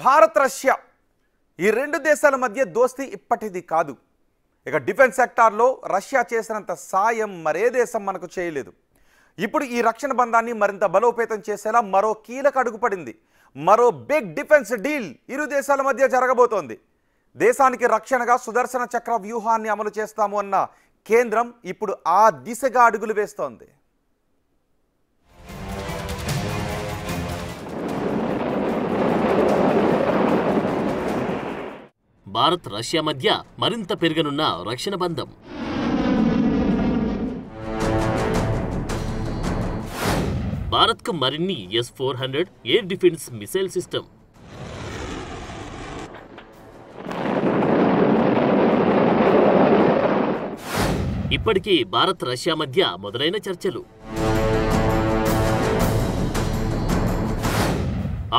Bharat Russia ఈ రెండు దేశాల మధ్య దోస్తీ ఇప్పటిది కాదు. ఇక డిఫెన్స్ సెక్టార్లో రష్యా చేసినంత సాయం మరే దేశం మనకు చేయలేదు. ఇప్పుడు ఈ రక్షణ బంధాన్ని మరింత బలోపేతం చేసేలా మరో కీలక అడుగు పడింది. మరో బిగ్ డిఫెన్స్ డీల్ ఇరు దేశాల మధ్య జరగబోతోంది. దేశానికి రక్షణగా సుదర్శన చక్ర వ్యూహాన్ని అమలు చేస్తాము అన్న కేంద్రం ఇప్పుడు ఆ దిశగా అడుగులు వేస్తోంది. భారత్ రష్యా మధ్య మరింత పెరగనున్న రక్షణ బంధం. భారత్కు మరిన్ని S-400 air defence missile system. ఇప్పటికే భారత్ రష్యా మధ్య మొదలైన చర్చలు.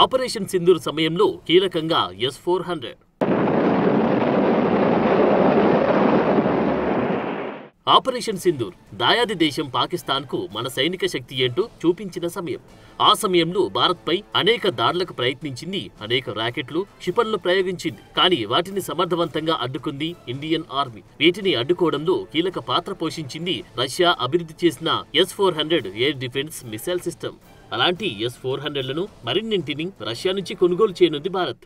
ఆపరేషన్ సింధూర్ సమయంలో కీలకంగా S-400. ఆపరేషన్ సింధూర్ దాయాది దేశం పాకిస్తాన్కు మన సైనిక శక్తి ఏంటో చూపించిన సమయం. ఆ సమయంలో భారత్పై అనేక దాడులకు ప్రయత్నించింది, అనేక రాకెట్లు, క్షిపణులు ప్రయోగించింది. కానీ వాటిని సమర్థవంతంగా అడ్డుకుంది ఇండియన్ ఆర్మీ. వీటిని అడ్డుకోవడంలో కీలక పాత్ర పోషించింది రష్యా అభివృద్ధి చేసిన S-400 air defence missile system. అలాంటి S-400లను మరిన్నింటిని రష్యా నుంచి కొనుగోలు చేయనుంది భారత్.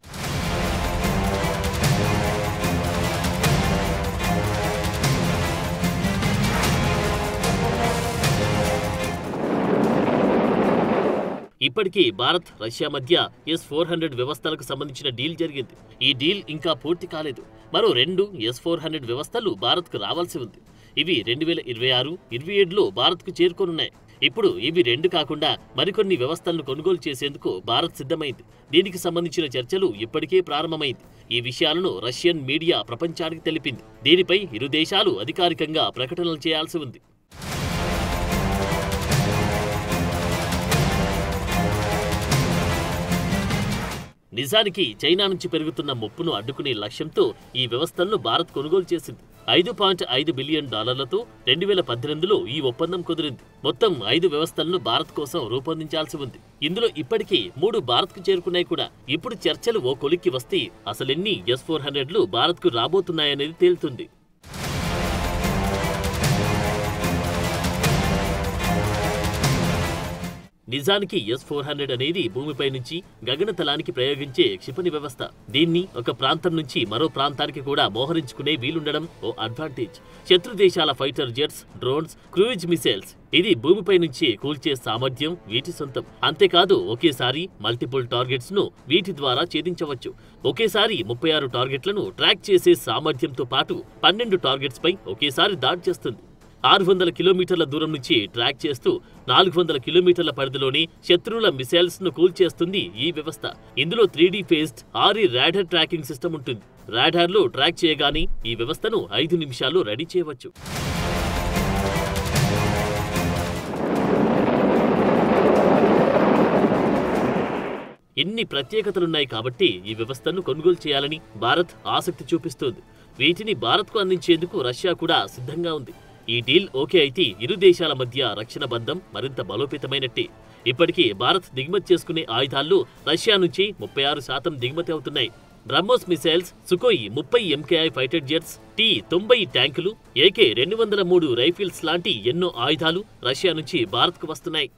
ఇప్పటికీ భారత్ రష్యా మధ్య S-400 వ్యవస్థలకు సంబంధించిన డీల్ జరిగింది. ఈ డీల్ ఇంకా పూర్తి కాలేదు. మరో 2 S-400 వ్యవస్థలు భారత్కు రావాల్సి ఉంది. ఇవి 2026-27లో భారత్కు చేరుకోనున్నాయి. ఇప్పుడు ఇవి 2 కాకుండా మరికొన్ని వ్యవస్థలను కొనుగోలు చేసేందుకు భారత్ సిద్ధమైంది. దీనికి సంబంధించిన చర్చలు ఇప్పటికే ప్రారంభమైంది. ఈ విషయాలను రష్యన్ మీడియా ప్రపంచానికి తెలిపింది. దీనిపై ఇరు దేశాలు అధికారికంగా ప్రకటనలు చేయాల్సి ఉంది. నిజానికి చైనా నుంచి పెరుగుతున్న ముప్పును అడ్డుకునే లక్ష్యంతో ఈ వ్యవస్థలను భారత్ కొనుగోలు చేసింది. $5.5 బిలియన్ 2018లో ఈ ఒప్పందం కుదిరింది. మొత్తం 5 వ్యవస్థలను భారత్ కోసం రూపొందించాల్సి ఉంది. ఇందులో ఇప్పటికీ 3 భారత్కు చేరుకున్నాయి కూడా. ఇప్పుడు చర్చలు ఓ కొలిక్కి వస్తే అసలెన్ని S-400లు భారత్కు రాబోతున్నాయనేది తేలుతుంది. నిజానికి S-400 అనేది భూమిపై నుంచి గగనతలానికి ప్రయోగించే క్షిపణి వ్యవస్థ. దీన్ని ఒక ప్రాంతం నుంచి మరో ప్రాంతానికి కూడా మోహరించుకునే వీలుండడం ఓ అడ్వాంటేజ్. శత్రు దేశాల fighter jets, drones, cruise missiles ఇది భూమిపై నుంచి కూల్చే సామర్థ్యం వీటి సొంతం. అంతేకాదు ఒకేసారి మల్టిపుల్ టార్గెట్స్ ను వీటి ద్వారా ఛేదించవచ్చు. ఒకేసారి 36 టార్గెట్లను ట్రాక్ చేసే సామర్థ్యంతో పాటు 12 టార్గెట్స్ పై ఒకేసారి దాడి చేస్తుంది. 600 కిలోమీటర్ల దూరం నుంచి ట్రాక్ చేస్తూ 400 కిలోమీటర్ల పరిధిలోని శత్రువుల మిసైల్స్ ను కూల్చేస్తుంది ఈ వ్యవస్థ. ఇందులో 3D phased RE radar tracking system ఉంటుంది. రాడార్ లో ట్రాక్ చేయగానే ఈ వ్యవస్థను 5 నిమిషాల్లో రెడీ చేయవచ్చు. ఇన్ని ప్రత్యేకతలున్నాయి కాబట్టి ఈ వ్యవస్థను కొనుగోలు చేయాలని భారత్ ఆసక్తి చూపిస్తోంది. వీటిని భారత్కు అందించేందుకు రష్యా కూడా సిద్ధంగా ఉంది. ఈ డీల్ ఓకే అయితే ఇరు దేశాల మధ్య రక్షణ బంధం మరింత బలోపేతమైనట్టే. ఇప్పటికీ భారత్ దిగుమతి చేసుకునే ఆయుధాల్లో రష్యా నుంచి 36% దిగుమతి అవుతున్నాయి. BrahMos missiles, Sukhoi 30 MKI fighter jets, T-90 ట్యాంకులు, AK-203 రైఫిల్స్ లాంటి ఎన్నో ఆయుధాలు రష్యా నుంచి భారత్కు వస్తున్నాయి.